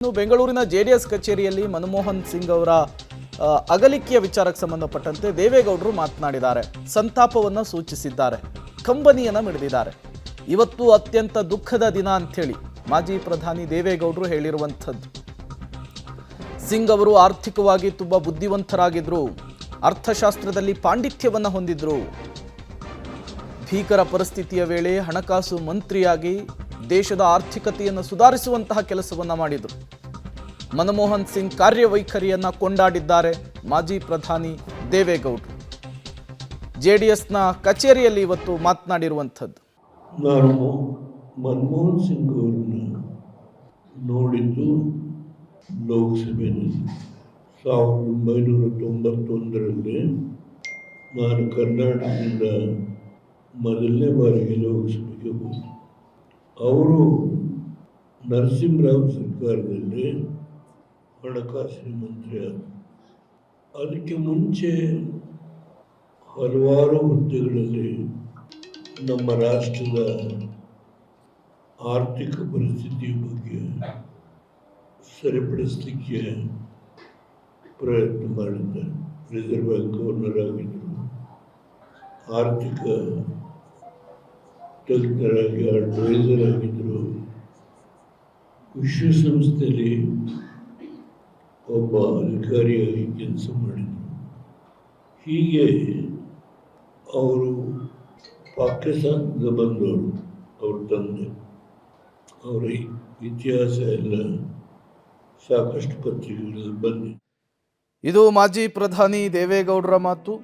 ಇನ್ನು ಬೆಂಗಳೂರಿನ ಜೆಡಿಎಸ್ ಕಚೇರಿಯಲ್ಲಿ ಮನಮೋಹನ್ ಸಿಂಗ್ ಅವರ ಅಗಲಿಕೆಯ ವಿಚಾರಕ್ಕೆ ಸಂಬಂಧಪಟ್ಟಂತೆ ದೇವೇಗೌಡರು ಮಾತನಾಡಿದ್ದಾರೆ. ಸಂತಾಪವನ್ನು ಸೂಚಿಸಿದ್ದಾರೆ, ಕಂಬನಿಯನ್ನು ಮಿಡಿದಿದ್ದಾರೆ. ಇವತ್ತು ಅತ್ಯಂತ ದುಃಖದ ದಿನ ಅಂಥೇಳಿ ಮಾಜಿ ಪ್ರಧಾನಿ ದೇವೇಗೌಡರು ಹೇಳಿರುವಂಥದ್ದು. ಸಿಂಗ್ ಅವರು ಆರ್ಥಿಕವಾಗಿ ತುಂಬ ಬುದ್ಧಿವಂತರಾಗಿದ್ದರು, ಅರ್ಥಶಾಸ್ತ್ರದಲ್ಲಿ ಪಾಂಡಿತ್ಯವನ್ನು ಹೊಂದಿದ್ರು. ಭೀಕರ ಪರಿಸ್ಥಿತಿಯ ವೇಳೆ ಹಣಕಾಸು ಮಂತ್ರಿಯಾಗಿ ದೇಶದ ಆರ್ಥಿಕತೆಯನ್ನು ಸುಧಾರಿಸುವಂತಹ ಕೆಲಸವನ್ನು ಮಾಡಿದರು. ಮನಮೋಹನ್ ಸಿಂಗ್ ಕಾರ್ಯವೈಖರಿಯನ್ನು ಕೊಂಡಾಡಿದ್ದಾರೆ ಮಾಜಿ ಪ್ರಧಾನಿ ದೇವೇಗೌಡರು. ಜೆಡಿಎಸ್ನ ಕಚೇರಿಯಲ್ಲಿ ಇವತ್ತು ಮಾತನಾಡಿರುವಂಥದ್ದು. ನಾನು ಮನಮೋಹನ್ ಸಿಂಗ್ ಅವರನ್ನು ನೋಡಿದ್ದು ಲೋಕಸಭೆಯಲ್ಲಿ 1991ರಲ್ಲಿ. ನಾನು ಕರ್ನಾಟಕದಿಂದ ಮೊದಲನೇ ಬಾರಿಗೆ ಲೋಕಸಭೆಗೆ ಹೋದೆ. ಅವರು ನರಸಿಂಹರಾವ್ ಸರ್ಕಾರದಲ್ಲಿ ಹಣಕಾಸಿನ ಮಂತ್ರಿಯಾದರು. ಅದಕ್ಕೆ ಮುಂಚೆ ಹಲವಾರು ಹುದ್ದೆಗಳಲ್ಲಿ ನಮ್ಮ ರಾಷ್ಟ್ರದ ಆರ್ಥಿಕ ಪರಿಸ್ಥಿತಿಯ ಬಗ್ಗೆ ಸರಿಪಡಿಸಲಿಕ್ಕೆ ಪ್ರಯತ್ನ ಮಾಡಿದ್ದಾರೆ. ರಿಸರ್ವ್ ಬ್ಯಾಂಕ್ ಗವರ್ನರ್ ಆಗಿದ್ದರು, ಆರ್ಥಿಕ ತಜ್ಞರಾಗಿ ಅಡ್ವೈಸರ್ ಆಗಿದ್ದರು, ವಿಶ್ವಸಂಸ್ಥೆಯಲ್ಲಿ ಒಬ್ಬ ಅಧಿಕಾರಿಯಾಗಿ ಕೆಲಸ ಮಾಡಿದರು. ಹೀಗೆ ಅವರು ಪಾಕಿಸ್ತಾನದಿಂದ ಬಂದವರು. ಅವ್ರ ತಂದೆ, ಅವರ ಇತಿಹಾಸ ಎಲ್ಲ ಸಾಕಷ್ಟು ಪತ್ರಿಕೆಗಳಲ್ಲಿ ಬಂದಿದೆ. ಇದು ಮಾಜಿ ಪ್ರಧಾನಿ ದೇವೇಗೌಡರ ಮಾತು.